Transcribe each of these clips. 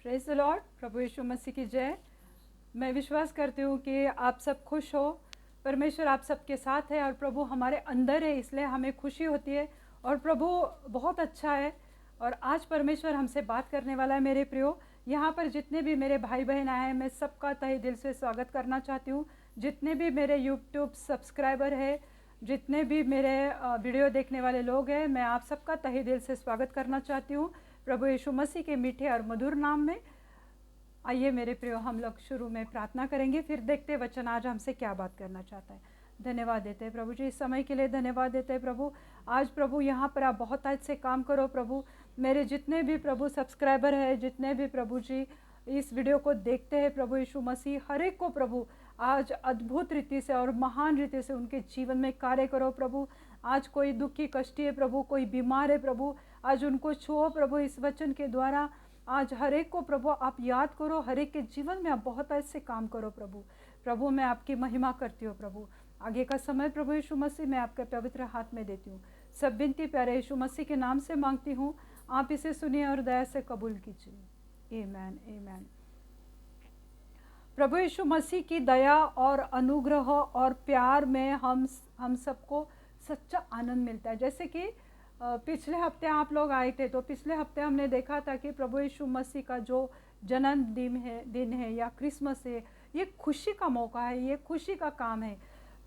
Praise the lord. प्रभु यीशु मसीह की जय। मैं विश्वास करती हूँ कि आप सब खुश हो। परमेश्वर आप सबके साथ है और प्रभु हमारे अंदर है, इसलिए हमें खुशी होती है और प्रभु बहुत अच्छा है। और आज परमेश्वर हमसे बात करने वाला है। मेरे प्रियो, यहाँ पर जितने भी मेरे भाई बहन आए हैं, मैं सबका तहे दिल से स्वागत करना चाहती हूँ। जितने भी मेरे यूट्यूब सब्सक्राइबर है, जितने भी मेरे वीडियो देखने वाले लोग हैं, मैं आप सबका तहे दिल से स्वागत करना चाहती हूँ प्रभु यीशु मसीह के मीठे और मधुर नाम में। आइए मेरे प्रियो, हम लोग शुरू में प्रार्थना करेंगे, फिर देखते वचन आज हमसे क्या बात करना चाहता है। धन्यवाद देते हैं प्रभु जी, इस समय के लिए धन्यवाद देते हैं प्रभु। आज प्रभु यहाँ पर आप बहुत आज से काम करो प्रभु। मेरे जितने भी प्रभु सब्सक्राइबर है, जितने भी प्रभु जी इस वीडियो को देखते हैं प्रभु यीशु मसीह, हर एक को प्रभु आज अद्भुत रीति से और महान रीति से उनके जीवन में कार्य करो प्रभु। आज कोई दुखी कष्टी है प्रभु, कोई बीमार है प्रभु, आज उनको छुओ प्रभु इस वचन के द्वारा। आज हर एक को प्रभु आप याद करो, हर एक के जीवन में आप बहुत ऐसे काम करो प्रभु। प्रभु मैं आपकी महिमा करती हूँ प्रभु। आगे का समय प्रभु यीशु मसीह मैं आपके पवित्र हाथ में देती हूँ। सब विनती प्यारे यीशु मसीह के नाम से मांगती हूँ, आप इसे सुनिए और दया से कबूल कीजिए। आमीन आमीन। प्रभु यीशु मसीह की दया और अनुग्रह और प्यार में हम सबको सच्चा आनंद मिलता है। जैसे कि पिछले हफ्ते आप लोग आए थे, तो पिछले हफ्ते हमने देखा था कि प्रभु यीशु मसीह का जो दिन है या क्रिसमस है, ये खुशी का मौका है, ये खुशी का काम है।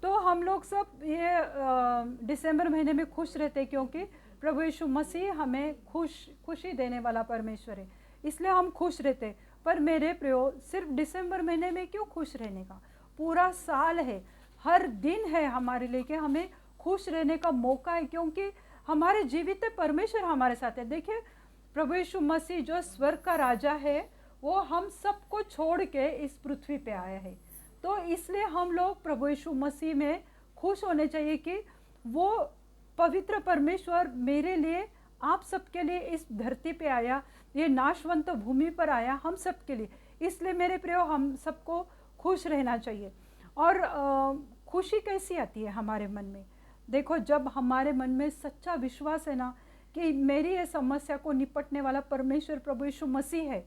तो हम लोग सब ये दिसंबर महीने में खुश रहते क्योंकि प्रभु यीशु मसीह हमें खुशी देने वाला परमेश्वर है, इसलिए हम खुश रहते। पर मेरे प्रियो, सिर्फ दिसंबर महीने में क्यों खुश रहने का? पूरा साल है, हर दिन है हमारे लिए कि हमें खुश रहने का मौका है, क्योंकि हमारे जीवित परमेश्वर हमारे साथ है। देखिए, प्रभु यीशु मसीह जो स्वर्ग का राजा है, वो हम सबको छोड़ के इस पृथ्वी पे आया है। तो इसलिए हम लोग प्रभु यीशु मसीह में खुश होने चाहिए कि वो पवित्र परमेश्वर मेरे लिए, आप सबके लिए इस धरती पे आया, ये नाशवंत भूमि पर आया हम सबके लिए। इसलिए मेरे प्रियो, हम सबको खुश रहना चाहिए। और खुशी कैसी आती है हमारे मन में? देखो, जब हमारे मन में सच्चा विश्वास है ना कि मेरी ये समस्या को निपटने वाला परमेश्वर प्रभु यीशु मसीह है,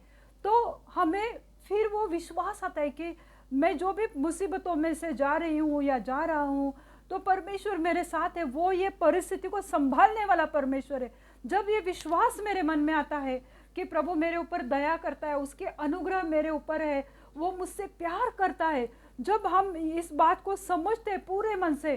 तो हमें फिर वो विश्वास आता है कि मैं जो भी मुसीबतों में से जा रही हूँ या जा रहा हूँ, तो परमेश्वर मेरे साथ है, वो ये परिस्थिति को संभालने वाला परमेश्वर है। जब ये विश्वास मेरे मन में आता है कि प्रभु मेरे ऊपर दया करता है, उसके अनुग्रह मेरे ऊपर है, वो मुझसे प्यार करता है, जब हम इस बात को समझते हैं पूरे मन से,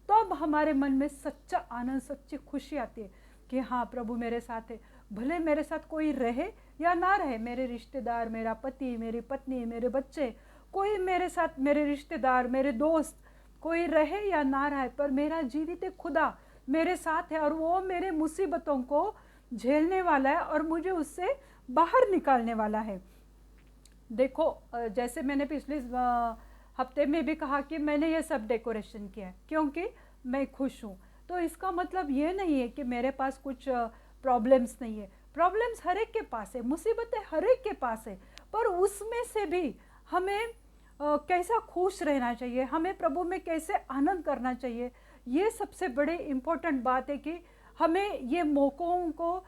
तब हमारे मन में सच्चा आनंद, सच्ची खुशी आती है कि हाँ, प्रभु मेरे साथ है। भले मेरे साथ कोई रहे या ना रहे, मेरे रिश्तेदार, मेरा पति, मेरी पत्नी, मेरे बच्चे, कोई मेरे साथ, मेरे रिश्तेदार, मेरे दोस्त, कोई रहे या ना रहे, पर मेरा जीवित खुदा मेरे साथ है और वो मेरे मुसीबतों को झेलने वाला है और मुझे उससे बाहर निकालने वाला है। देखो, जैसे मैंने पिछले हफ्ते में भी कहा कि मैंने ये सब डेकोरेशन किया है क्योंकि मैं खुश हूँ। तो इसका मतलब ये नहीं है कि मेरे पास कुछ प्रॉब्लम्स नहीं है। प्रॉब्लम्स हर एक के पास है, मुसीबतें हर एक के पास है, पर उसमें से भी हमें कैसा खुश रहना चाहिए, हमें प्रभु में कैसे आनंद करना चाहिए, ये सबसे बड़ी इम्पोर्टेंट बात है कि हमें ये मौक़ों को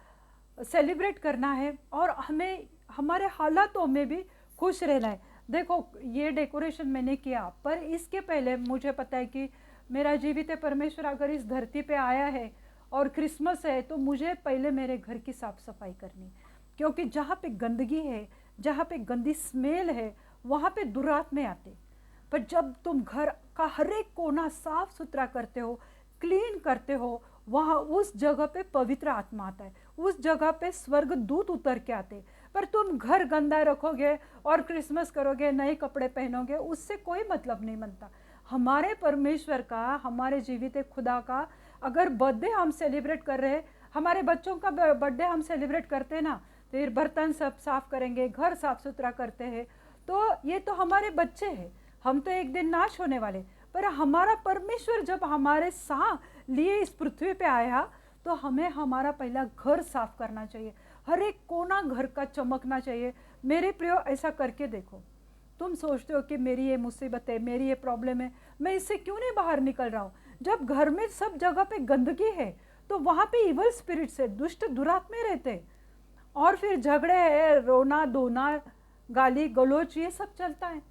सेलिब्रेट करना है और हमें हमारे हालातों में भी खुश रहना है। देखो, ये डेकोरेशन मैंने किया, पर इसके पहले मुझे पता है कि मेरा जीवित परमेश्वर अगर इस धरती पे आया है और क्रिसमस है, तो मुझे पहले मेरे घर की साफ़ सफाई करनी, क्योंकि जहाँ पे गंदगी है, जहाँ पे गंदी स्मेल है, वहाँ पे दुरात्मे आते। पर जब तुम घर का हर एक कोना साफ सुथरा करते हो, क्लीन करते हो, वहाँ उस जगह पे पवित्र आत्मा आता है, उस जगह पे स्वर्ग दूत उतर के आते। पर तुम घर गंदा रखोगे और क्रिसमस करोगे, नए कपड़े पहनोगे, उससे कोई मतलब नहीं बनता। हमारे परमेश्वर का, हमारे जीवित खुदा का अगर बर्थडे हम सेलिब्रेट कर रहे हैं, हमारे बच्चों का बर्थडे हम सेलिब्रेट करते हैं ना, फिर बर्तन सब साफ करेंगे, घर साफ सुथरा करते हैं, तो ये तो हमारे बच्चे हैं, हम तो एक दिन नाश होने वाले। पर हमारा परमेश्वर जब हमारे लिए इस पृथ्वी पे आया, तो हमें हमारा पहला घर साफ करना चाहिए, हर एक कोना घर का चमकना चाहिए। मेरे प्रियो, ऐसा करके देखो। तुम सोचते हो कि मेरी ये मुसीबत है, मेरी ये प्रॉब्लम है, मैं इससे क्यों नहीं बाहर निकल रहा हूँ? जब घर में सब जगह पे गंदगी है, तो वहाँ पे इवल स्पिरिट्स है, दुष्ट दुरात्मे रहते हैं। और फिर झगड़े है, रोना धोना, गाली गलौज, ये सब चलता है।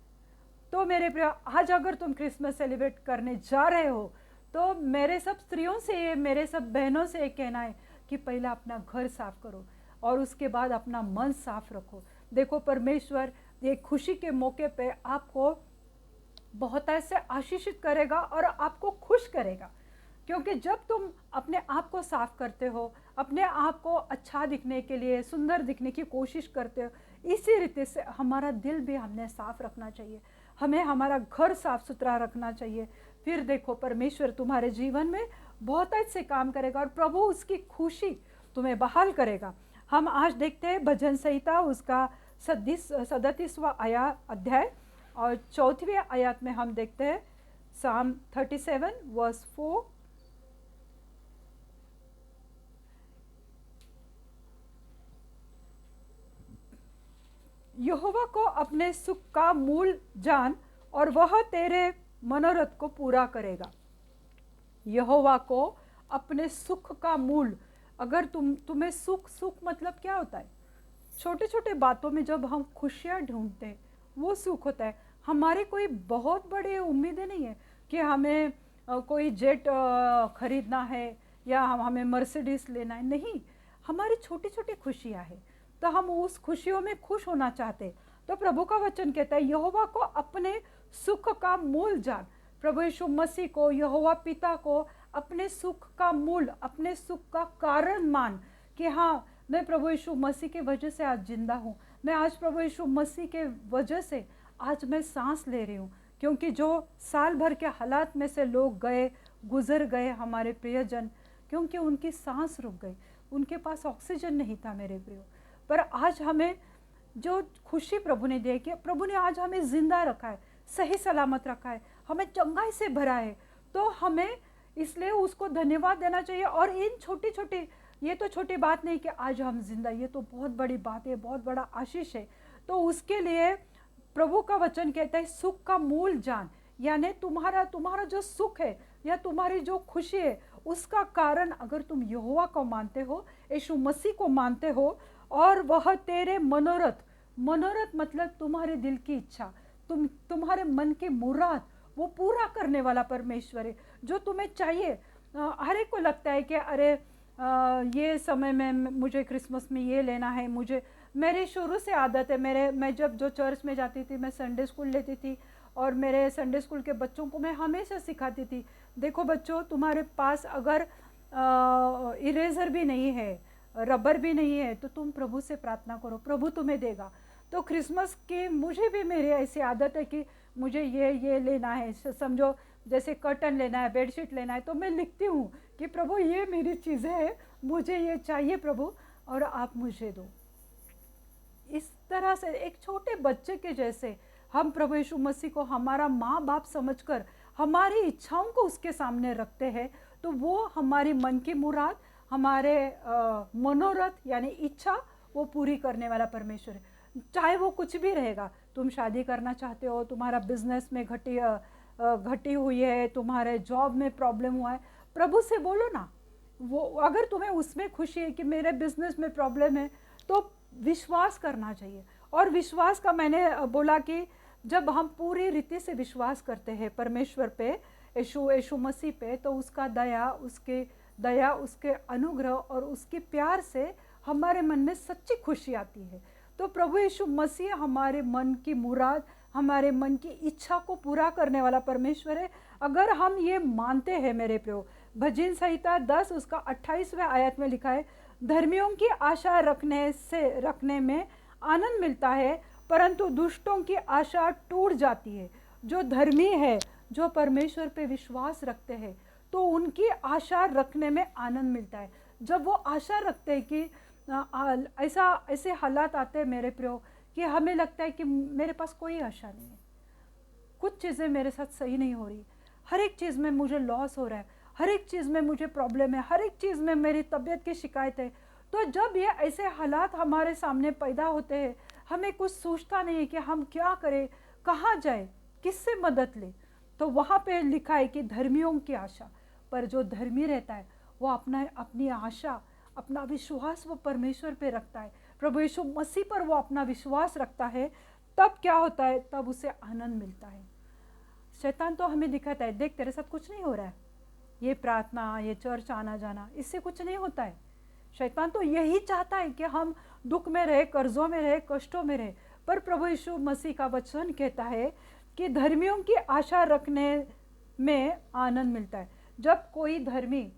तो मेरे प्रिय, आज अगर तुम क्रिसमस सेलिब्रेट करने जा रहे हो तो मेरे सब स्त्रियों से, मेरे सब बहनों से एक कहना है कि पहले अपना घर साफ करो और उसके बाद अपना मन साफ रखो। देखो परमेश्वर ये खुशी के मौके पे आपको बहुत ऐसे आशीषित करेगा और आपको खुश करेगा, क्योंकि जब तुम अपने आप को साफ करते हो, अपने आप को अच्छा दिखने के लिए, सुंदर दिखने की कोशिश करते हो, इसी रीति से हमारा दिल भी हमने साफ रखना चाहिए, हमें हमारा घर साफ सुथरा रखना चाहिए। फिर देखो परमेश्वर तुम्हारे जीवन में बहुत ऐसे काम करेगा और प्रभु उसकी खुशी तुम्हें बहाल करेगा। हम आज देखते हैं भजन संहिता उसका 37वां अध्याय और 4वीं आयत में हम देखते हैं Psalm 37 verse 4। यहोवा को अपने सुख का मूल जान और वह तेरे मनोरथ को पूरा करेगा। यहोवा को अपने सुख का मूल, अगर तुम्हें सुख मतलब क्या होता है? छोटे छोटे बातों में जब हम खुशियाँ ढूंढते हैं वो सुख होता है। हमारे कोई बहुत बड़े उम्मीदें नहीं है कि हमें कोई जेट खरीदना है या हमें मर्सिडीज लेना है, नहीं, हमारी छोटी छोटी खुशियाँ हैं, तो हम उस खुशियों में खुश होना चाहते हैं। तो प्रभु का वचन कहता है यहोवा को अपने सुख का मूल जान। प्रभु यीशु मसीह को, यहोवा पिता को अपने सुख का मूल, अपने सुख का कारण मान कि हाँ, मैं प्रभु यीशु मसीह के वजह से आज जिंदा हूँ, मैं आज प्रभु यीशु मसीह के वजह से आज मैं सांस ले रही हूँ। क्योंकि जो साल भर के हालात में से लोग गुजर गए हमारे प्रियजन, क्योंकि उनकी सांस रुक गई, उनके पास ऑक्सीजन नहीं था मेरे प्रियो। पर आज हमें जो खुशी प्रभु ने दी कि प्रभु ने आज हमें जिंदा रखा है, सही सलामत रखा है, हमें चंगाई से भरा है, तो हमें इसलिए उसको धन्यवाद देना चाहिए। और इन छोटी छोटी, ये तो छोटी बात नहीं कि आज हम जिंदा, ये तो बहुत बड़ी बात है, बहुत बड़ा आशीष है। तो उसके लिए प्रभु का वचन कहता है सुख का मूल जान, यानी तुम्हारा जो सुख है या तुम्हारी जो खुशी है उसका कारण अगर तुम यहोवा को मानते हो, यीशु मसीह को मानते हो, और वह तेरे मनोरथ मतलब तुम्हारे दिल की इच्छा, तुम्हारे मन की मुराद वो पूरा करने वाला परमेश्वर है। जो तुम्हें चाहिए, हर एक को लगता है कि अरे ये समय में मुझे क्रिसमस में ये लेना है, मेरी शुरू से आदत है, मैं जब जो चर्च में जाती थी, मैं संडे स्कूल लेती थी और मेरे संडे स्कूल के बच्चों को मैं हमेशा सिखाती थी, देखो बच्चों, तुम्हारे पास अगर इरेजर भी नहीं है, रबर भी नहीं है, तो तुम प्रभु से प्रार्थना करो, प्रभु तुम्हें देगा। तो क्रिसमस की मुझे भी मेरी ऐसी आदत है कि मुझे ये लेना है, समझो जैसे कर्टन लेना है, बेडशीट लेना है, तो मैं लिखती हूँ कि प्रभु ये मेरी चीज़ें हैं, मुझे ये चाहिए प्रभु और आप मुझे दो। इस तरह से एक छोटे बच्चे के जैसे हम प्रभु यीशु मसीह को हमारा माँ बाप समझकर हमारी इच्छाओं को उसके सामने रखते हैं, तो वो हमारी मन की मुराद, हमारे मनोरथ यानी इच्छा वो पूरी करने वाला परमेश्वर है। चाहे वो कुछ भी रहेगा, तुम शादी करना चाहते हो, तुम्हारा बिजनेस में घटी हुई है, तुम्हारे जॉब में प्रॉब्लम हुआ है, प्रभु से बोलो ना। वो अगर तुम्हें उसमें खुशी है कि मेरे बिजनेस में प्रॉब्लम है, तो विश्वास करना चाहिए। और विश्वास का मैंने बोला कि जब हम पूरी रीति से विश्वास करते हैं परमेश्वर पे, यीशु मसीह पे, तो उसका दया, उसके अनुग्रह और उसके प्यार से हमारे मन में सच्ची खुशी आती है। तो प्रभु यीशु मसीह हमारे मन की मुराद, हमारे मन की इच्छा को पूरा करने वाला परमेश्वर है। अगर हम ये मानते हैं मेरे प्रियो, भजन संहिता 10 उसका 28वें आयत में लिखा है, धर्मियों की आशा रखने में आनंद मिलता है, परंतु दुष्टों की आशा टूट जाती है। जो धर्मी है, जो परमेश्वर पे विश्वास रखते हैं, तो उनकी आशा रखने में आनंद मिलता है। जब वो आशा रखते हैं कि ऐसे हालात आते हैं मेरे प्रियो कि हमें लगता है कि मेरे पास कोई आशा नहीं है, कुछ चीज़ें मेरे साथ सही नहीं हो रही, हर एक चीज़ में मुझे लॉस हो रहा है, हर एक चीज़ में मुझे प्रॉब्लम है, हर एक चीज़ में मेरी तबीयत की शिकायत है। तो जब ये ऐसे हालात हमारे सामने पैदा होते हैं, हमें कुछ सोचता नहीं है कि हम क्या करें, कहाँ जाए, किससे मदद ले, तो वहाँ पे लिखा है कि धर्मियों की आशा। पर जो धर्मी रहता है वो अपनी आशा, अपना विश्वास वो परमेश्वर पे रखता है। प्रभु यीशु मसीह पर वो अपना विश्वास रखता है, तब क्या होता है, तब उसे आनंद मिलता है। शैतान तो हमें दिखाता है, देख तेरे साथ कुछ नहीं हो रहा है, ये प्रार्थना, ये चर्च आना जाना, इससे कुछ नहीं होता है। शैतान तो यही चाहता है कि हम दुख में रहे, कर्जों में रहे, कष्टों में रहे। पर प्रभु यीशु मसीह का वचन कहता है कि धर्मियों की आशा रखने में आनंद मिलता है। जब कोई धर्मी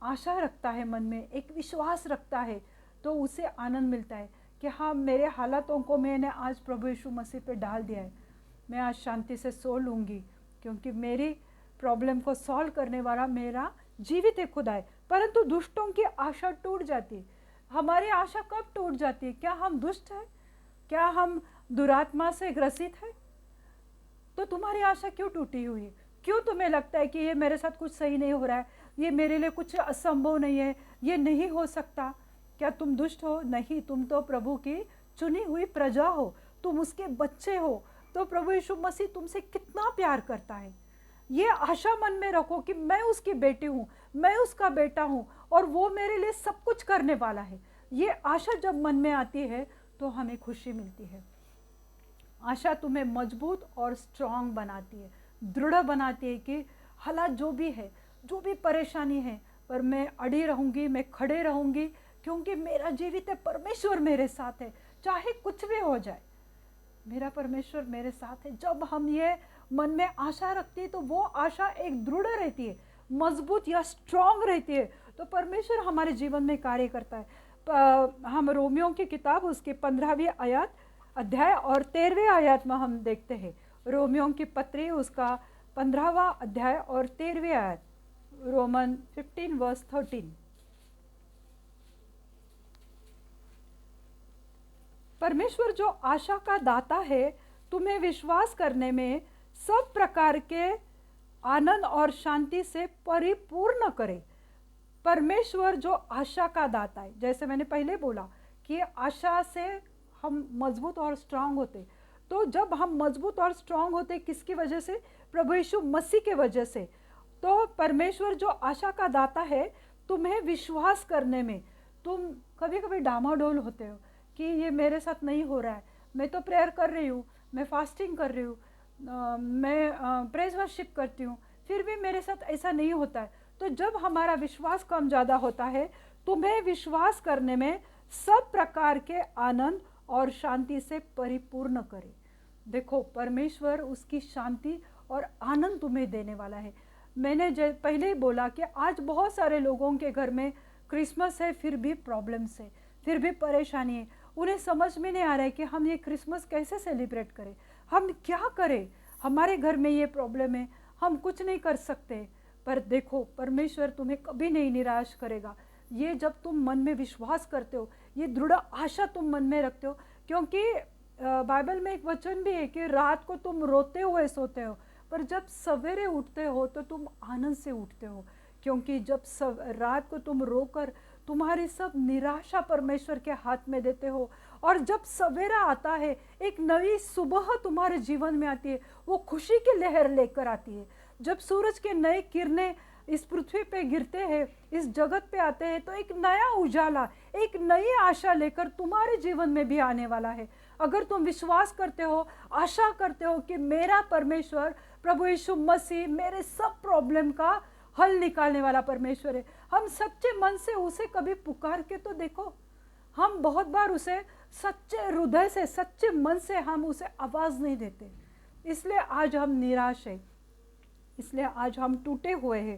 आशा रखता है, मन में एक विश्वास रखता है, तो उसे आनंद मिलता है कि हाँ, मेरे हालातों को मैंने आज प्रभु यीशु मसीह पे डाल दिया है, मैं आज शांति से सो लूँगी, क्योंकि मेरी प्रॉब्लम को सॉल्व करने वाला मेरा जीवित है खुदा है। परंतु दुष्टों की आशा टूट जाती है। हमारी आशा कब टूट जाती है? क्या हम दुष्ट हैं? क्या हम दुरात्मा से ग्रसित हैं? तो तुम्हारी आशा क्यों टूटी हुई है? क्यों तुम्हें लगता है कि ये मेरे साथ कुछ सही नहीं हो रहा है, ये मेरे लिए कुछ असंभव नहीं है, ये नहीं हो सकता? क्या तुम दुष्ट हो? नहीं, तुम तो प्रभु की चुनी हुई प्रजा हो, तुम उसके बच्चे हो। तो प्रभु यीशु मसीह तुमसे कितना प्यार करता है। ये आशा मन में रखो कि मैं उसकी बेटी हूँ, मैं उसका बेटा हूँ, और वो मेरे लिए सब कुछ करने वाला है। ये आशा जब मन में आती है तो हमें खुशी मिलती है। आशा तुम्हें मजबूत और स्ट्रांग बनाती है, दृढ़ बनाती है कि हालात जो भी है, जो भी परेशानी है, पर मैं अड़ी रहूँगी, मैं खड़े रहूँगी, क्योंकि मेरा जीवित है परमेश्वर मेरे साथ है। चाहे कुछ भी हो जाए, मेरा परमेश्वर मेरे साथ है। जब हम ये मन में आशा रखते हैं तो वो आशा एक दृढ़ रहती है, मजबूत या स्ट्रांग रहती है। तो परमेश्वर हमारे जीवन में कार्य करता है। हम रोमियो की किताब उसके 15वीं अध्याय और 13वें आयत में हम देखते हैं। रोमियो की पत्री उसका 15वां अध्याय और 13वें आयत, रोमन 15:13। परमेश्वर जो आशा का दाता है, तुम्हें विश्वास करने में सब प्रकार के आनंद और शांति से परिपूर्ण करे। परमेश्वर जो आशा का दाता है, जैसे मैंने पहले बोला कि आशा से हम मजबूत और स्ट्रांग होते। तो जब हम मजबूत और स्ट्रांग होते, किसकी वजह से? प्रभु यीशु मसीह के वजह से। तो परमेश्वर जो आशा का दाता है, तुम्हें विश्वास करने में, तुम कभी कभी डामाडोल होते हो कि ये मेरे साथ नहीं हो रहा है, मैं तो प्रेयर कर रही हूँ, मैं फास्टिंग कर रही हूँ, मैं प्रेज वर्शिप करती हूँ, फिर भी मेरे साथ ऐसा नहीं होता है। तो जब हमारा विश्वास कम ज़्यादा होता है, तुम्हें विश्वास करने में सब प्रकार के आनंद और शांति से परिपूर्ण करे। देखो, परमेश्वर उसकी शांति और आनंद तुम्हें देने वाला है। मैंने पहले ही बोला कि आज बहुत सारे लोगों के घर में क्रिसमस है, फिर भी प्रॉब्लम्स है, फिर भी परेशानी है। उन्हें समझ में नहीं आ रहा है कि हम ये क्रिसमस कैसे सेलिब्रेट करें, हम क्या करें, हमारे घर में ये प्रॉब्लम है, हम कुछ नहीं कर सकते। पर देखो, परमेश्वर तुम्हें कभी नहीं निराश करेगा। ये जब तुम मन में विश्वास करते हो, ये दृढ़ आशा तुम मन में रखते हो, क्योंकि बाइबल में एक वचन भी है कि रात को तुम रोते हुए सोते हो, पर जब सवेरे उठते हो तो तुम आनंद से उठते हो। क्योंकि जब रात को तुम रोकर तुम्हारी सब निराशा परमेश्वर के हाथ में देते हो, और जब सवेरा आता है, एक नई सुबह तुम्हारे जीवन में आती है, वो खुशी की लहर लेकर आती है। जब सूरज के नए किरणें इस पृथ्वी पे गिरते हैं, इस जगत पे आते हैं, तो एक नया उजाला, एक नई आशा लेकर तुम्हारे जीवन में भी आने वाला है। अगर तुम विश्वास करते हो, आशा करते हो कि मेरा परमेश्वर प्रभु यीशु मसीह मेरे सब प्रॉब्लम का हल निकालने वाला परमेश्वर है, हम सच्चे मन से उसे कभी पुकार के तो देखो। हम बहुत बार उसे सच्चे हृदय से, सच्चे मन से हम उसे आवाज़ नहीं देते, इसलिए आज हम निराश हैं, इसलिए आज हम टूटे हुए हैं।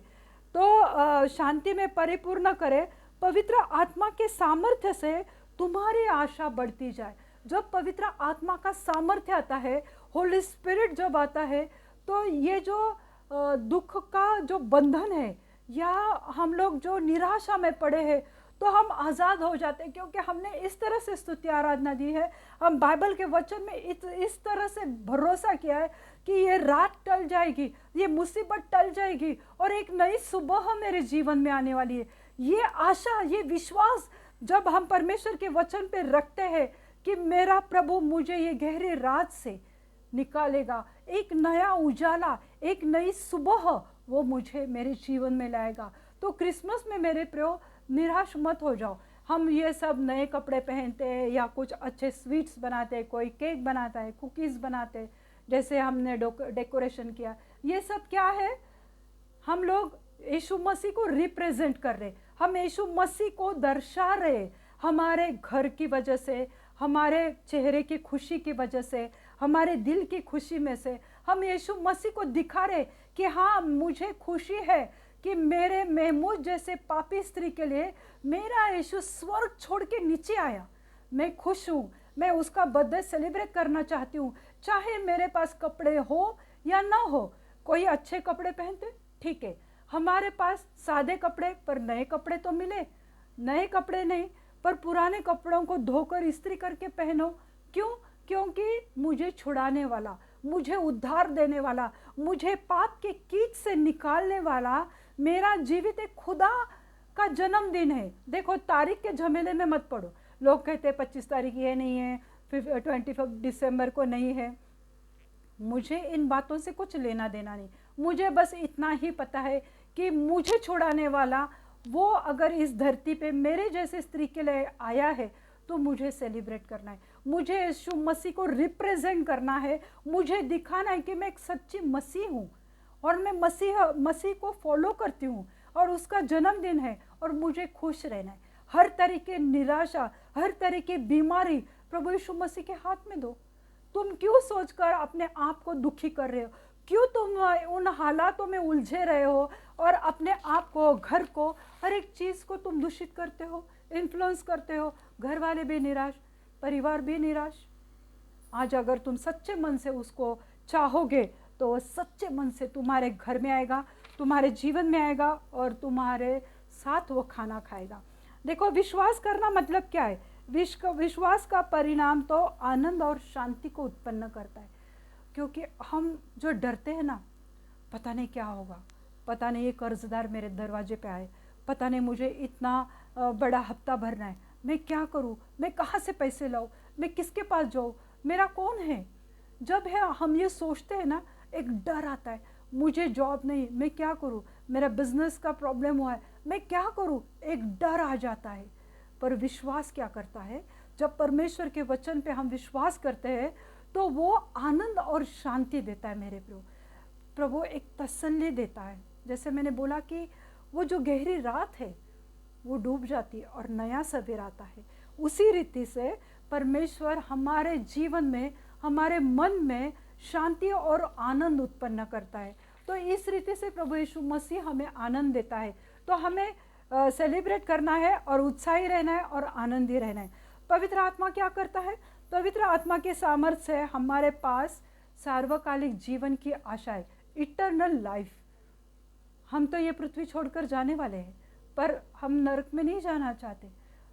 तो शांति में परिपूर्ण करे, पवित्र आत्मा के सामर्थ्य से तुम्हारी आशा बढ़ती जाए। जब पवित्र आत्मा का सामर्थ्य आता है, होली स्पिरिट जब आता है, तो ये जो दुख का जो बंधन है, या हम लोग जो निराशा में पड़े हैं, तो हम आज़ाद हो जाते हैं। क्योंकि हमने इस तरह से स्तुति आराधना दी है, हम बाइबल के वचन में इस तरह से भरोसा किया है कि ये रात टल जाएगी, ये मुसीबत टल जाएगी, और एक नई सुबह मेरे जीवन में आने वाली है। ये आशा, ये विश्वास जब हम परमेश्वर के वचन पे रखते हैं कि मेरा प्रभु मुझे ये गहरे रात से निकालेगा, एक नया उजाला, एक नई सुबह वो मुझे मेरे जीवन में लाएगा। तो क्रिसमस में मेरे प्रियो, निराश मत हो जाओ। हम ये सब नए कपड़े पहनते हैं या कुछ अच्छे स्वीट्स बनाते हैं, कोई केक बनाता है, कुकीज़ बनाते हैं, जैसे हमने डेकोरेशन किया, ये सब क्या है? हम लोग यीशु मसीह को रिप्रेजेंट कर रहे, हम यीशु मसीह को दर्शा रहे। हमारे घर की वजह से, हमारे चेहरे की खुशी की वजह से, हमारे दिल की खुशी में से हम यीशु मसीह को दिखा रहे कि हाँ, मुझे खुशी है कि मेरे महमूद जैसे पापी स्त्री के लिए मेरा यीशु स्वर्ग छोड़ के नीचे आया। मैं खुश हूँ, मैं उसका बर्थडे सेलिब्रेट करना चाहती हूँ, चाहे मेरे पास कपड़े हो या ना हो। कोई अच्छे कपड़े पहनते, ठीक है, हमारे पास सादे कपड़े पर नए कपड़े तो मिले, नए कपड़े नहीं पर पुराने कपड़ों को धोकर इस्त्री करके पहनो। क्यों? क्योंकि मुझे छुड़ाने वाला, मुझे उद्धार देने वाला, मुझे पाप के कीच से निकालने वाला मेरा जीवित एक खुदा का जन्मदिन है। देखो, तारीख के झमेले में मत पड़ो। लोग कहते हैं 25 तारीख ये नहीं है, फिर 25 दिसंबर को नहीं है। मुझे इन बातों से कुछ लेना देना नहीं। मुझे बस इतना ही पता है कि मुझे छुड़ाने वाला वो अगर इस धरती पे मेरे जैसे स्त्री के लिए आया है तो मुझे सेलिब्रेट करना है, मुझे यीशु मसीह को रिप्रेजेंट करना है, मुझे दिखाना है कि मैं एक सच्ची मसीह हूँ और मैं मसीह को फॉलो करती हूँ और उसका जन्मदिन है और मुझे खुश रहना है। हर तरह की निराशा, हर तरह की बीमारी प्रभु यीशु मसीह के हाथ में दो। तुम क्यों सोचकर अपने आप को दुखी कर रहे हो? क्यों तुम उन हालातों में उलझे रहे हो और अपने आप को, घर को, हर एक चीज़ को तुम दूषित करते हो, इन्फ्लुएंस करते हो? घर वाले भी निराश, परिवार भी निराश। आज अगर तुम सच्चे मन से उसको चाहोगे तो वो सच्चे मन से तुम्हारे घर में आएगा, तुम्हारे जीवन में आएगा और तुम्हारे साथ वो खाना खाएगा। देखो, विश्वास करना मतलब क्या है? विश्वास का परिणाम तो आनंद और शांति को उत्पन्न करता है। क्योंकि हम जो डरते हैं ना, पता नहीं क्या होगा, पता नहीं ये कर्जदार मेरे दरवाजे पे आए, पता नहीं मुझे इतना बड़ा हफ्ता भरना है, मैं क्या करूँ, मैं कहाँ से पैसे लाऊँ, मैं किसके पास जाऊँ, मेरा कौन है? जब है हम ये सोचते हैं ना, एक डर आता है, मुझे जॉब नहीं, मैं क्या करूँ, मेरा बिजनेस का प्रॉब्लम हुआ है, मैं क्या करूँ, एक डर आ जाता है। पर विश्वास क्या करता है? जब परमेश्वर के वचन पे हम विश्वास करते हैं तो वो आनंद और शांति देता है। मेरे प्रभु एक तसल्ली देता है। जैसे मैंने बोला कि वो जो गहरी रात है वो डूब जाती है और नया सवेरा आता है। उसी रीति से परमेश्वर हमारे जीवन में, हमारे मन में शांति और आनंद उत्पन्न करता है। तो इस रीति से प्रभु यीशु मसीह हमें आनंद देता है। तो हमें सेलिब्रेट करना है और उत्साही रहना है और आनंदी रहना है। पवित्र आत्मा क्या करता है? पवित्र आत्मा के सामर्थ्य से हमारे पास सार्वकालिक जीवन की आशा है, इटर्नल लाइफ। हम तो ये पृथ्वी छोड़कर जाने वाले हैं, पर हम नरक में नहीं जाना चाहते।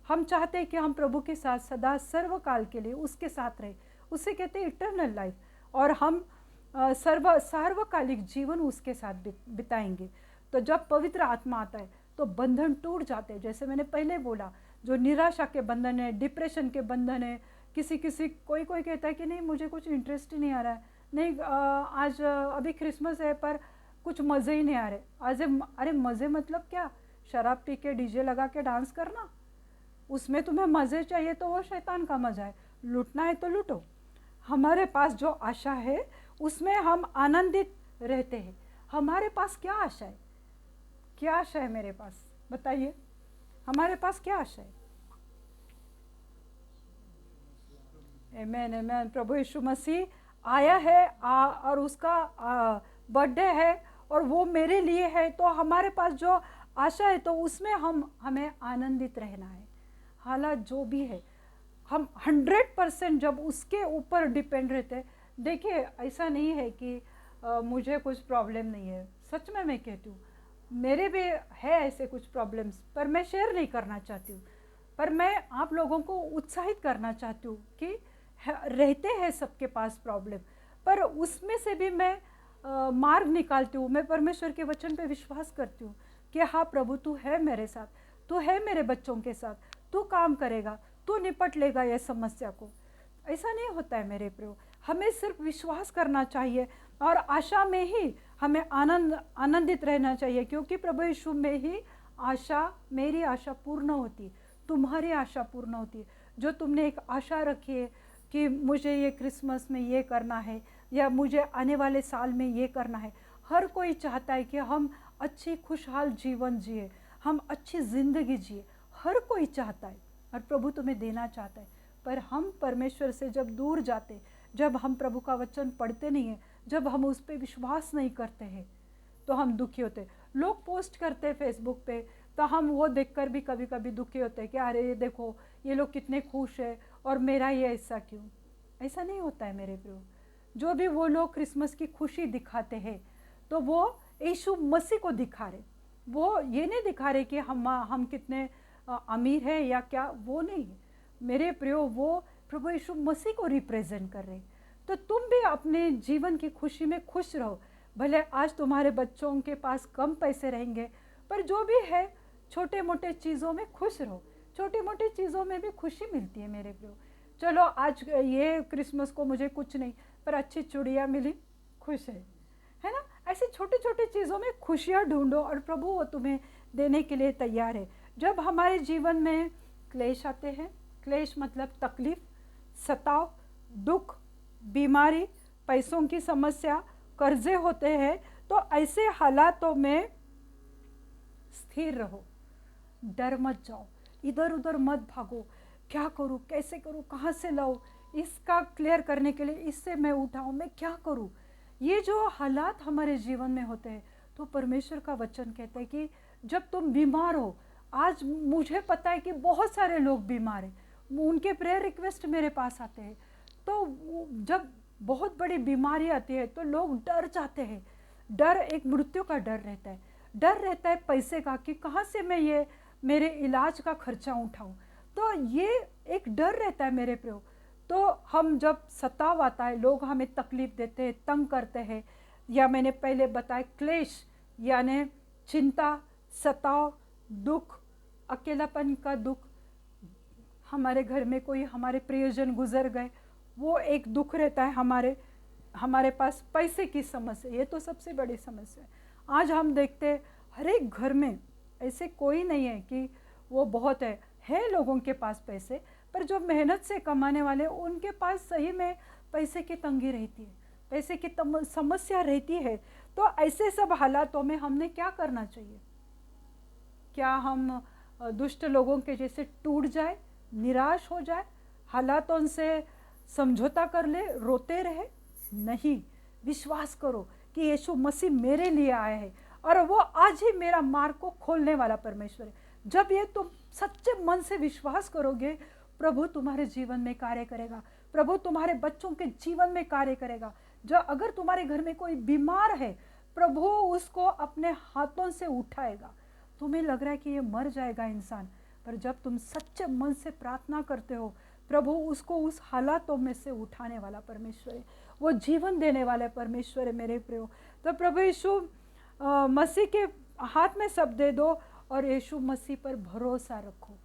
हम चाहते हैं कि हम प्रभु के साथ सदा सर्वकाल के लिए उसके साथ रहे। उसे कहते हैं इटर्नल लाइफ। और हम सार्वकालिक जीवन उसके साथ बिताएंगे। तो जब पवित्र आत्मा आता है तो बंधन टूट जाते हैं। जैसे मैंने पहले बोला, जो निराशा के बंधन है, डिप्रेशन के बंधन है, कोई कहता है कि नहीं, मुझे कुछ इंटरेस्ट ही नहीं आ रहा है, नहीं आज अभी क्रिसमस है पर कुछ मज़े ही नहीं आ रहे। अरे मज़े मतलब क्या? शराब पी के डीजे लगा के डांस करना, उसमें तुम्हें मज़े चाहिए तो वो शैतान का मज़ा है। लूटना है तो लूटो। हमारे पास जो आशा है उसमें हम आनंदित रहते हैं। हमारे पास क्या आशा है? क्या आशा है मेरे पास? बताइए, हमारे पास क्या आशा है? आमेन, आमेन। प्रभु यीशु मसीह आया है और उसका बर्थडे है और वो मेरे लिए है। तो हमारे पास जो आशा है तो उसमें हमें आनंदित रहना है। हालात जो भी है, हम 100% जब उसके ऊपर डिपेंड रहते हैं। देखिए, ऐसा नहीं है कि मुझे कुछ प्रॉब्लम नहीं है। सच में मैं कहती हूँ, मेरे भी है ऐसे कुछ प्रॉब्लम्स, पर मैं शेयर नहीं करना चाहती हूँ। पर मैं आप लोगों को उत्साहित करना चाहती हूँ कि रहते हैं सबके पास प्रॉब्लम, पर उसमें से भी मैं मार्ग निकालती हूँ। मैं परमेश्वर के वचन पे विश्वास करती हूँ कि हाँ प्रभु, तू है मेरे साथ, तू है मेरे बच्चों के साथ, तू काम करेगा, तू निपट लेगा ये समस्या को। ऐसा नहीं होता है मेरे प्रभु। हमें सिर्फ विश्वास करना चाहिए और आशा में ही हमें आनंदित रहना चाहिए, क्योंकि प्रभु यीशु में ही मेरी आशा पूर्ण होती। तुम्हारी आशा पूर्ण होती है, जो तुमने एक आशा रखी है कि मुझे ये क्रिसमस में ये करना है या मुझे आने वाले साल में ये करना है। हर कोई चाहता है कि हम अच्छी खुशहाल जीवन जिए, हम अच्छी ज़िंदगी जिए, हर कोई चाहता है और प्रभु तुम्हें देना चाहता है। पर हम परमेश्वर से जब दूर जाते, जब हम प्रभु का वचन पढ़ते नहीं हैं, जब हम उस पर विश्वास नहीं करते हैं, तो हम दुखी होते। लोग पोस्ट करते हैं फेसबुक पे, तो हम वो देखकर भी कभी कभी दुखी होते हैं कि अरे ये देखो ये लोग कितने खुश है और मेरा ये ऐसा क्यों। ऐसा नहीं होता है मेरे प्रियो। जो भी वो लोग क्रिसमस की खुशी दिखाते हैं तो वो यीशु मसीह को दिखा रहे, वो ये नहीं दिखा रहे कि हम कितने अमीर हैं या क्या, वो नहीं मेरे प्रियो, वो प्रभु यीशु मसीह को रिप्रेजेंट कर रहे। तो तुम भी अपने जीवन की खुशी में खुश रहो। भले आज तुम्हारे बच्चों के पास कम पैसे रहेंगे, पर जो भी है छोटे मोटे चीज़ों में खुश रहो। छोटी मोटी चीज़ों में भी खुशी मिलती है मेरे प्रियो। चलो आज ये क्रिसमस को मुझे कुछ नहीं, पर अच्छी चूड़ियाँ मिली, खुश है ना। ऐसे छोटे छोटे चीज़ों में खुशियाँ ढूंढो और प्रभु वो तुम्हें देने के लिए तैयार है। जब हमारे जीवन में क्लेश आते हैं, क्लेश मतलब तकलीफ, सताव, दुख, बीमारी, पैसों की समस्या, कर्जे होते हैं, तो ऐसे हालातों में स्थिर रहो, डर मत जाओ, इधर उधर मत भागो, क्या करूं, कैसे करूं, कहाँ से लाऊं, इसका क्लियर करने के लिए इससे मैं उठाऊं, मैं क्या करूं। ये जो हालात हमारे जीवन में होते हैं, तो परमेश्वर का वचन कहता है कि जब तुम बीमार हो, आज मुझे पता है कि बहुत सारे लोग बीमार हैं, उनके प्रेयर रिक्वेस्ट मेरे पास आते हैं। तो जब बहुत बड़ी बीमारी आती है तो लोग डर जाते हैं। डर एक मृत्यु का डर रहता है, डर रहता है पैसे का कि कहाँ से मैं ये मेरे इलाज का खर्चा उठाऊं। तो ये एक डर रहता है मेरे प्रियो। तो हम जब सताव आता है, लोग हमें तकलीफ देते हैं, तंग करते हैं, या मैंने पहले बताया क्लेश यानी चिंता, सताव, दुख, अकेलापन का दुख, हमारे घर में कोई हमारे प्रियजन गुजर गए, वो एक दुख रहता है। हमारे पास पैसे की समस्या, ये तो सबसे बड़ी समस्या है। आज हम देखते हैं हर एक घर में ऐसे कोई नहीं है कि वो बहुत है लोगों के पास पैसे, पर जो मेहनत से कमाने वाले उनके पास सही में पैसे की तंगी रहती है, पैसे की समस्या रहती है। तो ऐसे सब हालातों में हमने क्या करना चाहिए? क्या हम दुष्ट लोगों के जैसे टूट जाए, निराश हो जाए, हालातों से समझौता कर ले, रोते रहे? नहीं, विश्वास करो कि यीशु मसीह मेरे लिए आया है और वो आज ही मेरा मार्ग को खोलने वाला परमेश्वर है। जब ये तुम सच्चे मन से विश्वास करोगे, प्रभु तुम्हारे जीवन में कार्य करेगा, प्रभु तुम्हारे बच्चों के जीवन में कार्य करेगा। जो अगर तुम्हारे घर में कोई बीमार है, प्रभु उसको अपने हाथों से उठाएगा। तुम्हें लग रहा है कि ये मर जाएगा इंसान, पर जब तुम सच्चे मन से प्रार्थना करते हो, प्रभु उसको उस हालातों में से उठाने वाला परमेश्वर है, वो जीवन देने वाला परमेश्वर है मेरे प्रियो। तो प्रभु यीशु मसीह के हाथ में सब दे दो और यीशु मसीह पर भरोसा रखो,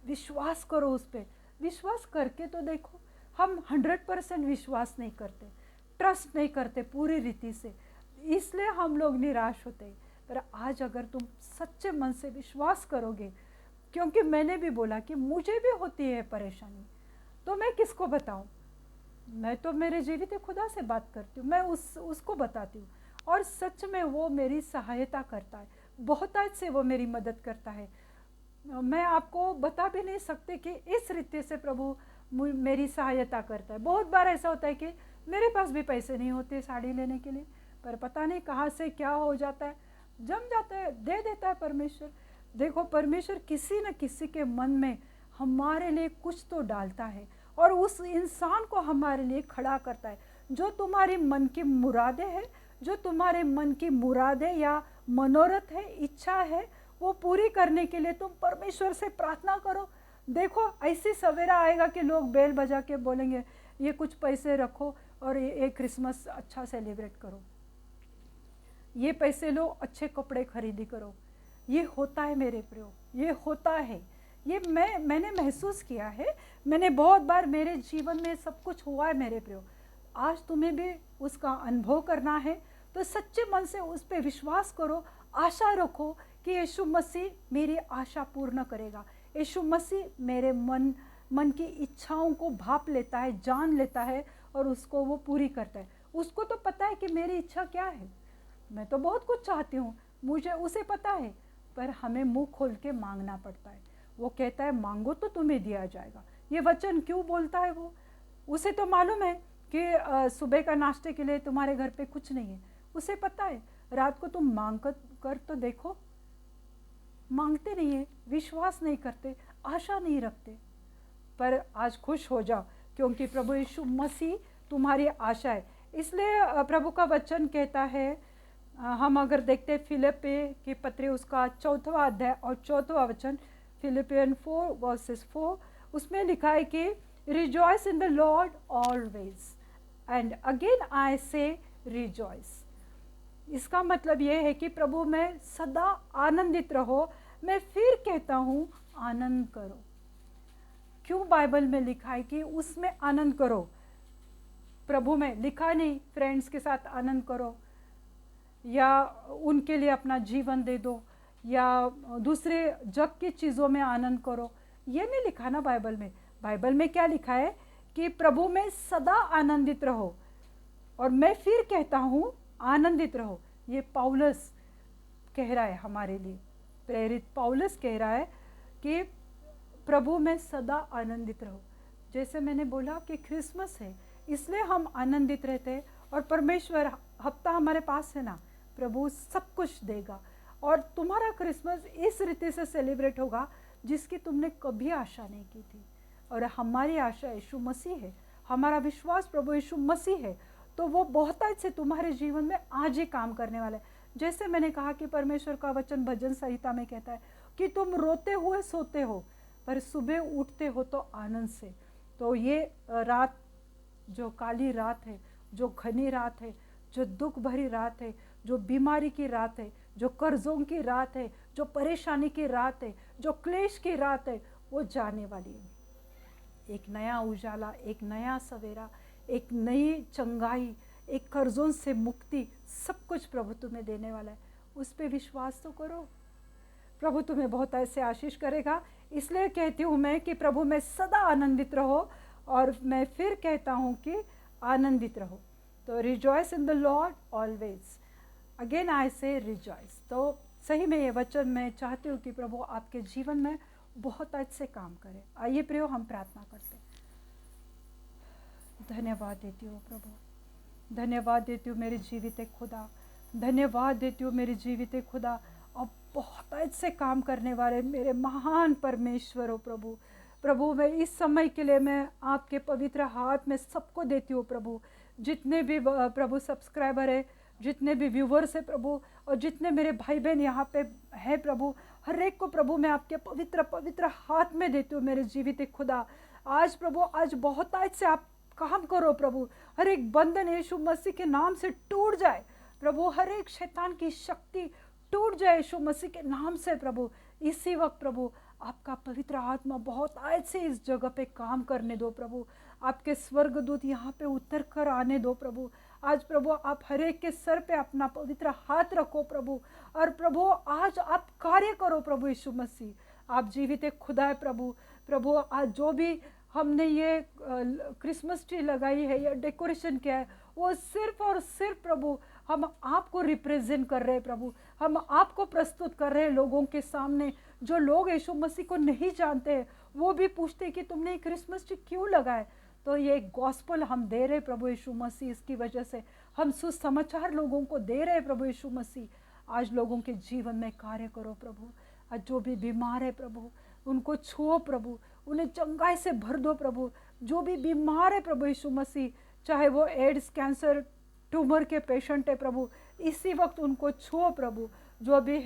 विश्वास करो उस पर। विश्वास करके तो देखो। हम 100% विश्वास नहीं करते, ट्रस्ट नहीं करते पूरी रीति से, इसलिए हम लोग निराश होते हैं। पर आज अगर तुम सच्चे मन से विश्वास करोगे, क्योंकि मैंने भी बोला कि मुझे भी होती है परेशानी, तो मैं किसको बताऊं? मैं तो मेरे जीवित खुदा से बात करती हूँ, मैं उसको बताती हूँ, और सच में वो मेरी सहायता करता है, बहुतायत से वो मेरी मदद करता है। मैं आपको बता भी नहीं सकती कि इस रीति से प्रभु मेरी सहायता करता है। बहुत बार ऐसा होता है कि मेरे पास भी पैसे नहीं होते साड़ी लेने के लिए, पर पता नहीं कहाँ से क्या हो जाता है, जम जाता है, दे देता है परमेश्वर। देखो, परमेश्वर किसी न किसी के मन में हमारे लिए कुछ तो डालता है और उस इंसान को हमारे लिए खड़ा करता है। जो तुम्हारी मन की मुरादें हैं, जो तुम्हारे मन की मुरादें या मनोरथ है, इच्छा है, वो पूरी करने के लिए तुम परमेश्वर से प्रार्थना करो। देखो, ऐसी सवेरा आएगा कि लोग बेल बजा के बोलेंगे ये कुछ पैसे रखो और ये क्रिसमस अच्छा सेलिब्रेट करो, ये पैसे लो, अच्छे कपड़े खरीदी करो। ये होता है मेरे प्रियो, ये होता है। ये मैंने महसूस किया है, मैंने बहुत बार मेरे जीवन में सब कुछ हुआ है मेरे प्रियो। आज तुम्हें भी उसका अनुभव करना है, तो सच्चे मन से उस पर विश्वास करो, आशा रखो कि यीशु मसीह मेरी आशा पूर्ण करेगा, यीशु मसीह मेरे मन की इच्छाओं को भाप लेता है, जान लेता है और उसको वो पूरी करता है। उसको तो पता है कि मेरी इच्छा क्या है, मैं तो बहुत कुछ चाहती हूँ, मुझे उसे पता है, पर हमें मुंह खोल के मांगना पड़ता है। वो कहता है मांगो तो तुम्हें दिया जाएगा। ये वचन क्यों बोलता है वो? उसे तो मालूम है कि सुबह का नाश्ते के लिए तुम्हारे घर पे कुछ नहीं है, उसे पता है। रात को तुम मांग कर तो देखो, मांगते नहीं है, विश्वास नहीं करते, आशा नहीं रखते। पर आज खुश हो जाओ क्योंकि प्रभु यीशु मसीह तुम्हारी आशा है। इसलिए प्रभु का वचन कहता है, हम अगर देखते हैं फिलिप्पी की पत्री उसका 4वां अध्याय और 4वां वचन, फिलिपियन 4:4, उसमें लिखा है कि rejoice in the Lord always, and again I से रिजॉइस। इसका मतलब ये है कि प्रभु में सदा आनंदित रहो। मैं फिर कहता हूँ आनंद करो। क्यों बाइबल में लिखा है कि उसमें आनंद करो? प्रभु में लिखा नहीं फ्रेंड्स के साथ आनंद करो, या उनके लिए अपना जीवन दे दो, या दूसरे जग की चीज़ों में आनंद करो। ये नहीं लिखा ना बाइबल में। बाइबल में क्या लिखा है कि प्रभु में सदा आनंदित रहो, और मैं फिर कहता हूँ आनंदित रहो। ये पौलुस कह रहा है हमारे लिए, प्रेरित पौलुस कह रहा है कि प्रभु में सदा आनंदित रहो। जैसे मैंने बोला कि क्रिसमस है इसलिए हम आनंदित रहते हैं, और परमेश्वर हफ्ता हमारे पास है ना, प्रभु सब कुछ देगा, और तुम्हारा क्रिसमस इस रीति से सेलिब्रेट होगा जिसकी तुमने कभी आशा नहीं की थी। और हमारी आशा यीशु मसीह है, हमारा विश्वास प्रभु यीशु मसीह है, तो वो बहुतायत से तुम्हारे जीवन में आज ही काम करने वाला है। जैसे मैंने कहा कि परमेश्वर का वचन भजन संहिता में कहता है कि तुम रोते हुए सोते हो पर सुबह उठते हो तो आनंद से। तो ये रात जो काली रात है, जो घनी रात है, जो दुख भरी रात है, जो बीमारी की रात है, जो कर्जों की रात है, जो परेशानी की रात है, जो क्लेश की रात है, वो जाने वाली है। एक नया उजाला, एक नया सवेरा, एक नई चंगाई, एक कर्जों से मुक्ति, सब कुछ प्रभु तुम्हें देने वाला है। उस पर विश्वास तो करो, प्रभु तुम्हें बहुत ऐसे आशीष करेगा। इसलिए कहती हूँ मैं कि प्रभु में सदा आनंदित रहो, और मैं फिर कहता हूँ कि आनंदित रहो। तो rejoice in the Lord always, again I से रिजॉइस। तो सही में ये वचन मैं चाहती हूँ कि प्रभु आपके जीवन में बहुत अच्छे काम करे। आइए प्रियो हम प्रार्थना करते हैं। धन्यवाद देती हूँ प्रभु, धन्यवाद देती हूँ मेरे जीवित खुदा, धन्यवाद देती हूँ मेरे जीवित खुदा, और बहुत अच्छे काम करने वाले मेरे महान परमेश्वर हो प्रभु। प्रभु मैं इस समय के लिए मैं आपके पवित्र हाथ में सबको देती हूँ प्रभु। जितने भी प्रभु सब्सक्राइबर है, जितने भी व्यूवर्स है प्रभु, और जितने मेरे भाई बहन यहाँ पे है प्रभु, हर एक को प्रभु मैं आपके पवित्र पवित्र हाथ में देती हूँ मेरे जीवित खुदा। आज प्रभु, आज बहुत आज से आप काम करो प्रभु, हर एक बंधन यीशु मसीह के नाम से टूट जाए प्रभु, हर एक शैतान की शक्ति टूट जाए यीशु मसीह के नाम से प्रभु। इसी वक्त प्रभु आपका पवित्र आत्मा बहुत आज से इस जगह पे काम करने दो प्रभु। आपके स्वर्गदूत यहाँ पे उतर कर आने दो प्रभु। आज प्रभु आप हर एक के सर पे अपना पवित्र हाथ रखो प्रभु, और प्रभु आज आप कार्य करो प्रभु यीशु मसीह। आप जीवित एक खुदा है प्रभु। प्रभु आज जो भी हमने ये क्रिसमस ट्री लगाई है या डेकोरेशन किया है, वो सिर्फ और सिर्फ प्रभु हम आपको रिप्रेजेंट कर रहे हैं प्रभु, हम आपको प्रस्तुत कर रहे हैं लोगों के सामने। जो लोग यीशु मसीह को नहीं जानते हैं वो भी पूछते हैं कि तुमने क्रिसमस ट्री क्यों लगाए। तो ये गॉस्पल हम दे रहे प्रभु यीशु मसीह, इसकी वजह से हम सुसमाचार लोगों को दे रहे प्रभु यीशु मसीह। आज लोगों के जीवन में कार्य करो प्रभु। आज जो भी बीमार है प्रभु उनको छुओ प्रभु, उन्हें चंगाई से भर दो प्रभु। जो भी बीमार है प्रभु यीशु मसीह, चाहे वो एड्स, कैंसर, ट्यूमर के पेशेंट है प्रभु, इसी वक्त उनको छुओ प्रभु। जो भी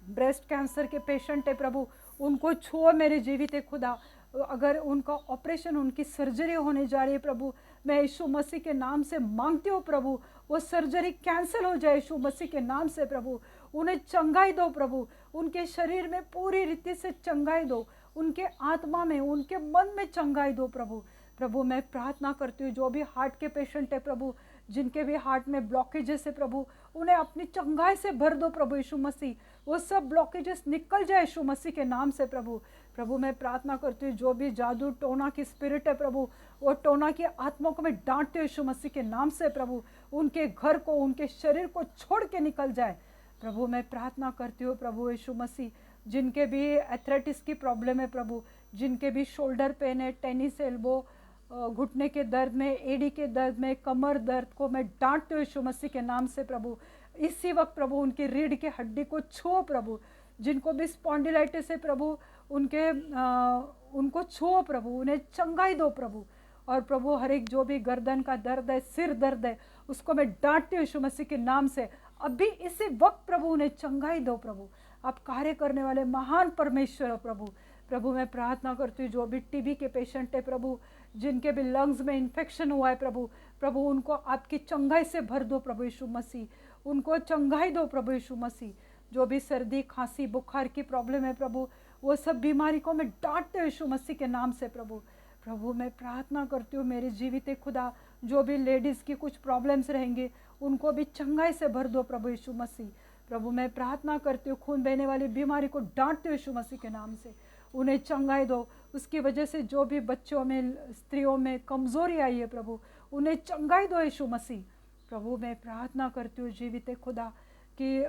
ब्रेस्ट कैंसर के पेशेंट है प्रभु उनको छुओ मेरे जीवित खुदा। अगर उनका ऑपरेशन, उनकी सर्जरी होने जा रही है प्रभु, मैं यीशु मसीह के नाम से मांगती हूँ प्रभु, वो सर्जरी कैंसिल हो जाए यीशु मसीह के नाम से प्रभु। उन्हें चंगाई दो प्रभु, उनके शरीर में पूरी रीति से चंगाई दो, उनके आत्मा में, उनके मन में चंगाई दो प्रभु। प्रभु मैं प्रार्थना करती हूँ जो भी हार्ट के पेशेंट है प्रभु, जिनके भी हार्ट में ब्लॉकेजेस है प्रभु, उन्हें अपनी चंगाई से भर दो प्रभु यीशु मसीह। वो सब ब्लॉकेजेस निकल जाए यीशु मसीह के नाम से प्रभु। प्रभु मैं प्रार्थना करती हूँ जो भी जादू टोना की स्पिरिट है प्रभु, वो टोना की आत्मा को मैं डांटती हूँ यीशु मसीह के नाम से प्रभु। उनके घर को, उनके शरीर को छोड़ के निकल जाए प्रभु। मैं प्रार्थना करती हूँ प्रभु यीशु मसीह, जिनके भी एथराइटिस की प्रॉब्लम है प्रभु, जिनके भी शोल्डर पेन है, टेनिस एल्बो, घुटने के दर्द में, एड़ी के दर्द में, कमर दर्द को मैं डांटती हूँ यीशु मसीह के नाम से प्रभु। इसी वक्त प्रभु उनकी रीढ़ की हड्डी को छुओ प्रभु। जिनको भी स्पॉन्डिलाइटिस है प्रभु, उनको छुओ प्रभु, उन्हें चंगाई दो प्रभु। और प्रभु हर एक जो भी गर्दन का दर्द है, सिर दर्द है, उसको मैं डांटती हूँ यीशु मसीह के नाम से। अभी इसी वक्त प्रभु उन्हें चंगाई दो प्रभु। आप कार्य करने वाले महान परमेश्वर हो प्रभु। प्रभु मैं प्रार्थना करती हूँ जो भी टीबी के पेशेंट है प्रभु, जिनके भी लंग्स में इन्फेक्शन हुआ है प्रभु, प्रभु उनको आपकी चंगाई से भर दो प्रभु यीशु मसीह। उनको चंगाई दो प्रभु यीशु मसीह। जो भी सर्दी खांसी बुखार की प्रॉब्लम है प्रभु, वो सब बीमारी को मैं डांटते हूँ यीशु मसीह के नाम से प्रभु। प्रभु मैं प्रार्थना करती हूँ मेरे जीवित खुदा, जो भी लेडीज़ की कुछ प्रॉब्लम्स रहेंगे उनको भी चंगाई से भर दो प्रभु यीशु मसीह। प्रभु मैं प्रार्थना करती हूँ खून बहने वाली बीमारी को डांटते हूँ यीशु मसीह के नाम से, उन्हें चंगाई दो। उसकी वजह से जो भी बच्चों में, स्त्रियों में कमज़ोरी आई है प्रभु, उन्हें चंगाई दो यीशु मसीह। प्रभु मैं प्रार्थना करती हूँ जीवित खुदा कि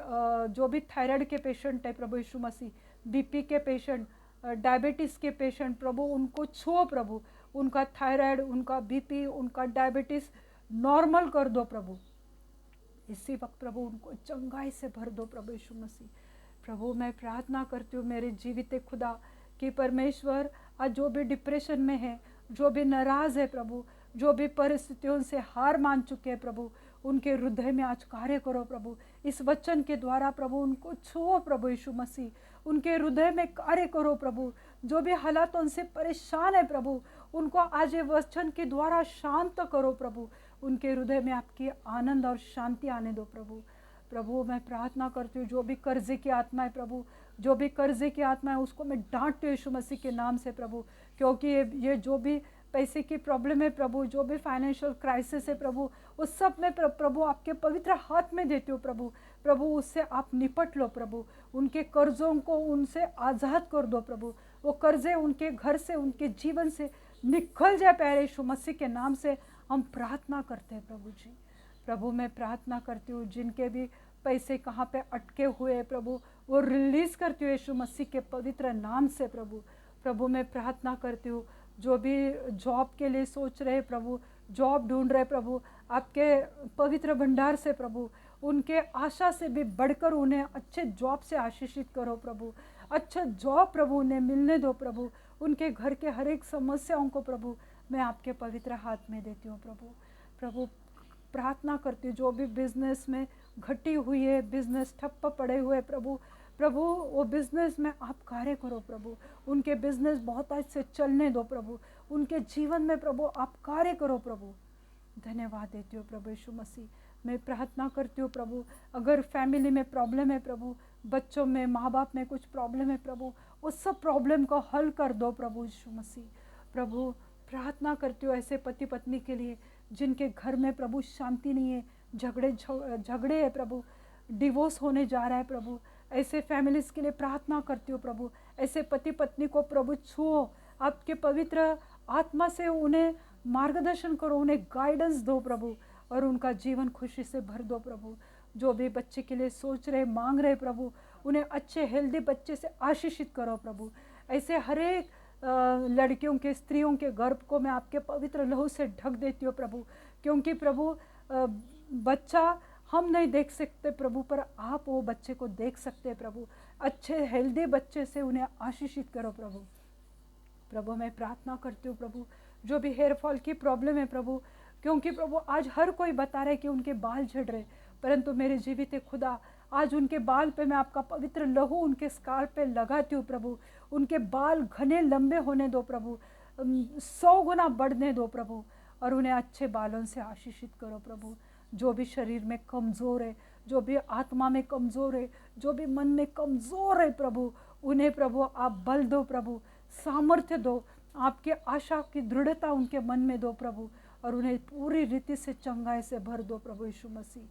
जो भी थायराइड के पेशेंट है प्रभु यीशु मसीह, बीपी के पेशेंट, डायबिटीज़ के पेशेंट प्रभु उनको छुओ प्रभु। उनका थायराइड, उनका बीपी, उनका डायबिटीज़ नॉर्मल कर दो प्रभु। इसी वक्त प्रभु उनको चंगाई से भर दो प्रभु यीशु मसीह। प्रभु मैं प्रार्थना करती हूँ मेरे जीवित खुदा कि परमेश्वर आज जो भी डिप्रेशन में है, जो भी नाराज़ है प्रभु, जो भी परिस्थितियों से हार मान चुके हैं प्रभु, उनके हृदय में आज कार्य करो प्रभु। इस वचन के द्वारा प्रभु उनको छुओ प्रभु यीशु मसीह, उनके हृदय में कार्य करो प्रभु। जो भी हालातों से परेशान है प्रभु, उनको आज ये वचन के द्वारा शांत करो प्रभु। उनके हृदय में आपकी आनंद और शांति आने दो प्रभु। प्रभु मैं प्रार्थना करती हूँ जो भी कर्जे की आत्मा है प्रभु, जो भी कर्जे की आत्मा है उसको मैं डांटती हूँ यीशु मसीह के नाम से प्रभु। क्योंकि ये जो भी पैसे की प्रॉब्लम है प्रभु, जो भी फाइनेंशियल क्राइसिस है प्रभु, उस सब में प्रभु आपके पवित्र हाथ में देती हूँ प्रभु। प्रभु उससे आप निपट लो प्रभु। उनके कर्जों को उनसे आज़ाद कर दो प्रभु। वो कर्जे उनके घर से, उनके जीवन से निकल जाए प्यारे यीशु मसीह के नाम से हम प्रार्थना करते हैं प्रभु जी। प्रभु मैं प्रार्थना करती हूँ जिनके भी पैसे कहाँ पे अटके हुए हैं प्रभु, वो रिलीज़ करती हूँ यीशु मसीह के पवित्र नाम से प्रभु। प्रभु मैं प्रार्थना करती हूँ जो भी जॉब के लिए सोच रहे प्रभु, जॉब ढूंढ रहे प्रभु, आपके पवित्र भंडार से प्रभु उनके आशा से भी बढ़कर उन्हें अच्छे जॉब से आशीषित करो प्रभु। अच्छा जॉब प्रभु उन्हें मिलने दो प्रभु। उनके घर के हर एक समस्याओं को प्रभु मैं आपके पवित्र हाथ में देती हूँ प्रभु। प्रभु प्रार्थना करती हूँ जो भी बिजनेस में घटी हुई है, बिजनेस ठप्प पड़े हुए प्रभु, प्रभु वो बिजनेस में आप कार्य करो प्रभु। उनके बिजनेस बहुत अच्छे चलने दो प्रभु। उनके जीवन में प्रभु आप कार्य करो प्रभु। धन्यवाद देती हूँ प्रभु यीशु मसीह। मैं प्रार्थना करती हूँ प्रभु अगर फैमिली में प्रॉब्लम है प्रभु, बच्चों में, माँ बाप में कुछ प्रॉब्लम है प्रभु, उस सब प्रॉब्लम को हल कर दो प्रभु यीशु मसीह। प्रभु प्रार्थना करती हूँ ऐसे पति पत्नी के लिए जिनके घर में प्रभु शांति नहीं है, झगड़े है प्रभु, डिवोर्स होने जा रहा है प्रभु। ऐसे फैमिलीज़ के लिए प्रार्थना करती हूँ प्रभु। ऐसे पति पत्नी को प्रभु छुओ, आपके पवित्र आत्मा से उन्हें मार्गदर्शन करो, उन्हें गाइडेंस दो प्रभु और उनका जीवन खुशी से भर दो प्रभु। जो भी बच्चे के लिए सोच रहे, मांग रहे प्रभु, उन्हें अच्छे हेल्दी बच्चे से आशीषित करो प्रभु। ऐसे हर एक लड़कियों के, स्त्रियों के गर्भ को मैं आपके पवित्र लहू से ढक देती हूँ प्रभु। क्योंकि प्रभु बच्चा हम नहीं देख सकते प्रभु, पर आप वो बच्चे को देख सकते प्रभु। अच्छे हेल्दी बच्चे से उन्हें आशीषित करो प्रभु। प्रभु मैं प्रार्थना करती हूँ प्रभु जो भी हेयर फॉल की प्रॉब्लम है प्रभु, क्योंकि प्रभु आज हर कोई बता रहे कि उनके बाल झड़ रहे, परंतु मेरे जीवित खुदा आज उनके बाल पे मैं आपका पवित्र लहू उनके स्काल पे लगाती हूँ प्रभु। उनके बाल घने लंबे होने दो प्रभु, 100 गुना बढ़ने दो प्रभु और उन्हें अच्छे बालों से आशीषित करो प्रभु। जो भी शरीर में कमज़ोर है, जो भी आत्मा में कमज़ोर है, जो भी मन में कमज़ोर है प्रभु, उन्हें प्रभु आप बल दो प्रभु, सामर्थ्य दो, आपके आशा की दृढ़ता उनके मन में दो प्रभु और उन्हें पूरी रीति से चंगाई से भर दो प्रभु यीशु मसीह।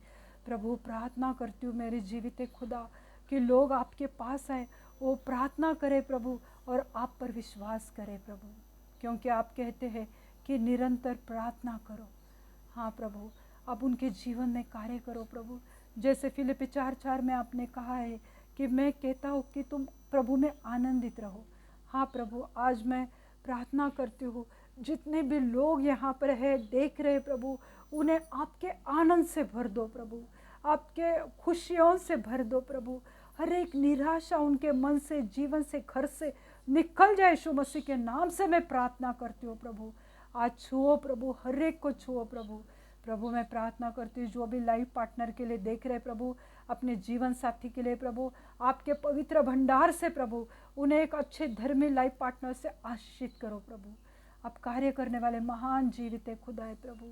प्रभु प्रार्थना करती हूँ मेरे जीवित खुदा कि लोग आपके पास आए, वो प्रार्थना करें प्रभु और आप पर विश्वास करें प्रभु, क्योंकि आप कहते हैं कि निरंतर प्रार्थना करो। हाँ प्रभु, आप उनके जीवन में कार्य करो प्रभु। जैसे फिलिप्पी 4:4 में आपने कहा है कि मैं कहता हूँ कि तुम प्रभु में आनंदित रहो। हाँ प्रभु, आज मैं प्रार्थना करती हूँ, जितने भी लोग यहाँ पर है देख रहे प्रभु, उन्हें आपके आनंद से भर दो प्रभु, आपके खुशियों से भर दो प्रभु। हर एक निराशा उनके मन से, जीवन से, घर से निकल जाए। यीशु मसीह के नाम से मैं प्रार्थना करती हूँ प्रभु। आज छुओ प्रभु, हर एक को छुओ प्रभु। प्रभु मैं प्रार्थना करती हूँ जो भी लाइफ पार्टनर के लिए देख रहे प्रभु, अपने जीवन साथी के लिए प्रभु, आपके पवित्र भंडार से प्रभु उन्हें एक अच्छे धर्मी लाइफ पार्टनर से आशीषित करो प्रभु। आप कार्य करने वाले महान जीवित खुदा है प्रभु,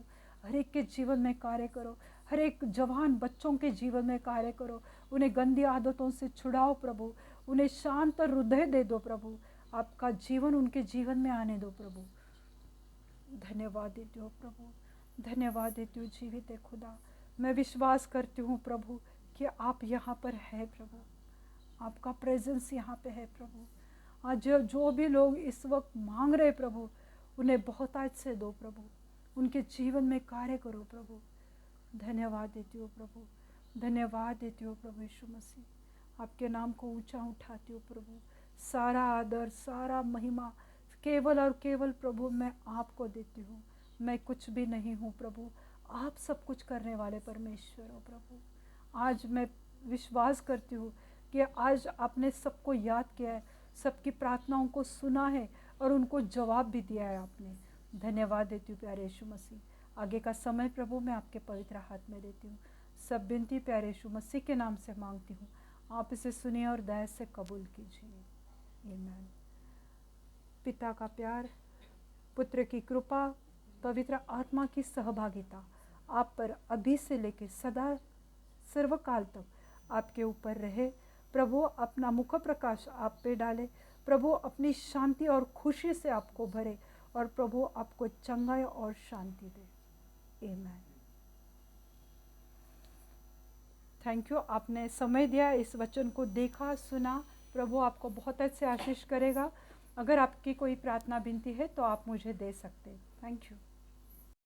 हर एक के जीवन में कार्य करो, हर एक जवान बच्चों के जीवन में कार्य करो, उन्हें गंदी आदतों से छुड़ाओ प्रभु, उन्हें शांत हृदय दे दो प्रभु, आपका जीवन उनके जीवन में आने दो प्रभु। धन्यवाद देती हूँ प्रभु, धन्यवाद देती हूँ जीवित खुदा। मैं विश्वास करती हूँ प्रभु कि आप यहाँ पर है प्रभु, आपका प्रेजेंस यहाँ पे है प्रभु। आज जो भी लोग इस वक्त मांग रहे प्रभु, उन्हें बहुतायत से दो प्रभु, उनके जीवन में कार्य करो प्रभु। धन्यवाद देती हूँ प्रभु, धन्यवाद देती हूँ प्रभु यीशु मसीह। आपके नाम को ऊंचा उठाती हूँ प्रभु। सारा आदर, सारा महिमा केवल और केवल प्रभु मैं आपको देती हूँ। मैं कुछ भी नहीं हूँ प्रभु, आप सब कुछ करने वाले परमेश्वर हो प्रभु। आज मैं विश्वास करती हूँ कि आज आपने सबको याद किया है, सबकी प्रार्थनाओं को सुना है और उनको जवाब भी दिया है आपने। धन्यवाद देती हूँ प्यारे यीशु मसीह। आगे का समय प्रभु मैं आपके पवित्र हाथ में देती हूँ। सब विनती प्यारे यीशु मसीह के नाम से मांगती हूँ, आप इसे सुनिए और दया से कबूल कीजिए। आमीन। पिता का प्यार, पुत्र की कृपा, पवित्र आत्मा की सहभागिता आप पर अभी से लेकर सदा सर्वकाल तक आपके ऊपर रहे। प्रभु अपना मुख प्रकाश आप पे डाले, प्रभु अपनी शांति और खुशी से आपको भरे और प्रभु आपको चंगाई और शांति दे। आमीन। थैंक यू, आपने समय दिया, इस वचन को देखा, सुना। प्रभु आपको बहुत अच्छे आशीष करेगा। अगर आपकी कोई प्रार्थना विनती है तो आप मुझे दे सकते हैं। Thank you.